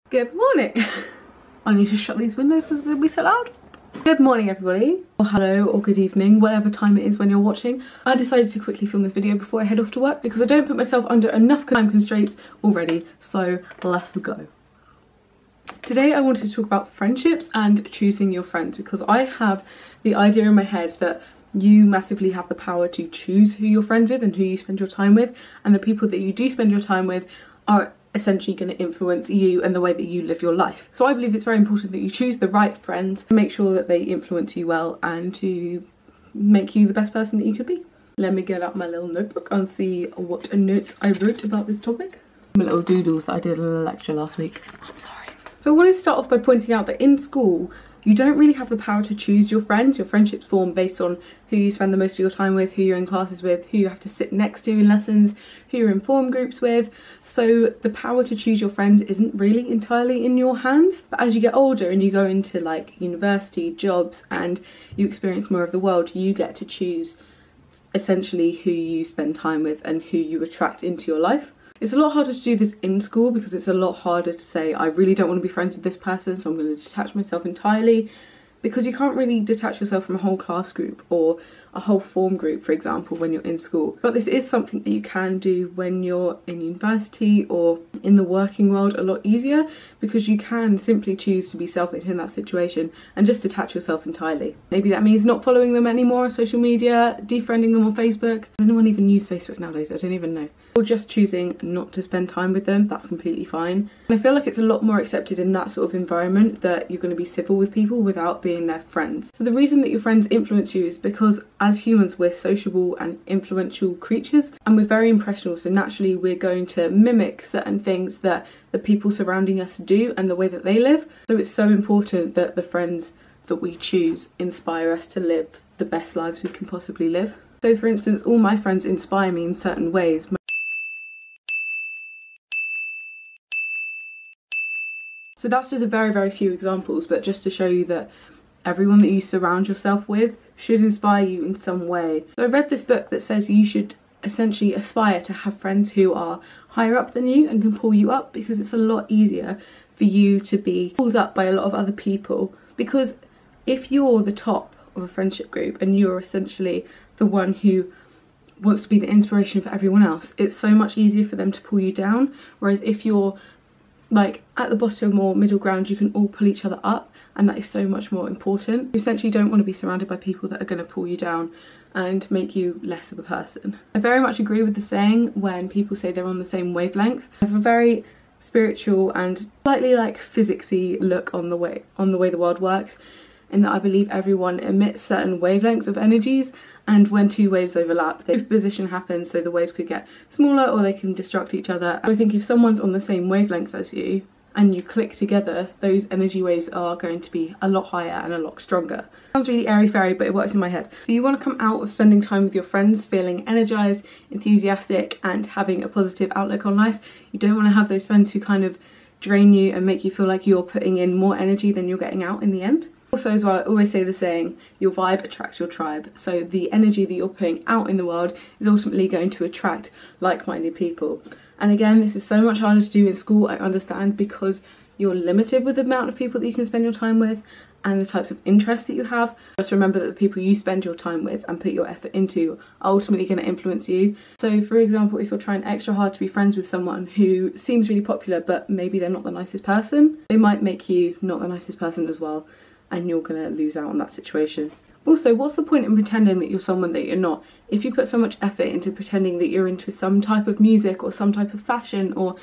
Good morning. I need to shut these windows because it's going to be so loud. Good morning everybody, or hello or good evening, whatever time it is when you're watching. I decided to quickly film this video before I head off to work because I don't put myself under enough time constraints already, so let's go. Today I wanted to talk about friendships and choosing your friends because I have the idea in my head that you massively have the power to choose who you're friends with and who you spend your time with, and the people that you do spend your time with are essentially going to influence you and the way that you live your life. So I believe it's very important that you choose the right friends to make sure that they influence you well and to make you the best person that you could be. Let me get out my little notebook and see what notes I wrote about this topic. My little doodles that I did in a lecture last week. I'm sorry. So I wanted to start off by pointing out that in school you don't really have the power to choose your friends. Your friendships form based on who you spend the most of your time with, who you're in classes with, who you have to sit next to in lessons, who you're in form groups with. So the power to choose your friends isn't really entirely in your hands. But as you get older and you go into like university, jobs, and you experience more of the world, you get to choose essentially who you spend time with and who you attract into your life. It's a lot harder to do this in school because it's a lot harder to say, I really don't want to be friends with this person, so I'm going to detach myself entirely, because you can't really detach yourself from a whole class group or a whole form group, for example, when you're in school. But this is something that you can do when you're in university or in the working world a lot easier, because you can simply choose to be selfish in that situation and just detach yourself entirely. Maybe that means not following them anymore on social media, defriending them on Facebook. Does anyone even use Facebook nowadays? I don't even know. Or just choosing not to spend time with them, that's completely fine. And I feel like it's a lot more accepted in that sort of environment that you're going to be civil with people without being their friends. So the reason that your friends influence you is because as humans we're sociable and influential creatures, and we're very impressionable, so naturally we're going to mimic certain things that the people surrounding us do and the way that they live. So it's so important that the friends that we choose inspire us to live the best lives we can possibly live. So for instance, all my friends inspire me in certain ways. So that's just a very few examples, but just to show you that everyone that you surround yourself with should inspire you in some way. So I read this book that says you should essentially aspire to have friends who are higher up than you and can pull you up, because it's a lot easier for you to be pulled up by a lot of other people. Because if you're the top of a friendship group and you're essentially the one who wants to be the inspiration for everyone else, it's so much easier for them to pull you down. Whereas if you're like at the bottom or middle ground, you can all pull each other up, and that is so much more important. You essentially don't want to be surrounded by people that are going to pull you down and make you less of a person. I very much agree with the saying when people say they're on the same wavelength. I have a very spiritual and slightly like physicsy look on the way the world works, in that I believe everyone emits certain wavelengths of energies, and when two waves overlap, the superposition happens, so the waves could get smaller or they can destruct each other. I think if someone's on the same wavelength as you and you click together, those energy waves are going to be a lot higher and a lot stronger. Sounds really airy-fairy, but it works in my head. So you want to come out of spending time with your friends feeling energized, enthusiastic, and having a positive outlook on life. You don't want to have those friends who kind of drain you and make you feel like you're putting in more energy than you're getting out in the end. Also as well, I always say the saying, your vibe attracts your tribe. So the energy that you're putting out in the world is ultimately going to attract like-minded people. And again, this is so much harder to do in school, I understand, because you're limited with the amount of people that you can spend your time with and the types of interests that you have. Just remember that the people you spend your time with and put your effort into are ultimately going to influence you. So for example, if you're trying extra hard to be friends with someone who seems really popular but maybe they're not the nicest person, they might make you not the nicest person as well, and you're gonna lose out on that situation. Also, what's the point in pretending that you're someone that you're not? If you put so much effort into pretending that you're into some type of music or some type of fashion or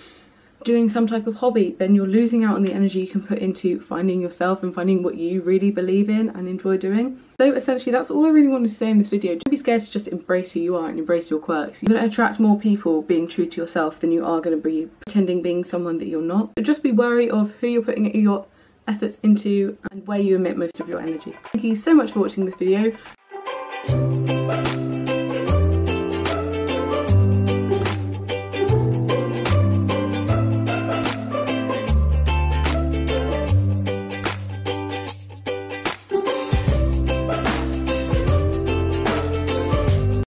doing some type of hobby, then you're losing out on the energy you can put into finding yourself and finding what you really believe in and enjoy doing. So essentially that's all I really wanted to say in this video. Don't be scared to just embrace who you are and embrace your quirks. You're going to attract more people being true to yourself than you are going to be pretending being someone that you're not. So just be wary of who you're putting your efforts into and where you emit most of your energy. Thank you so much for watching this video.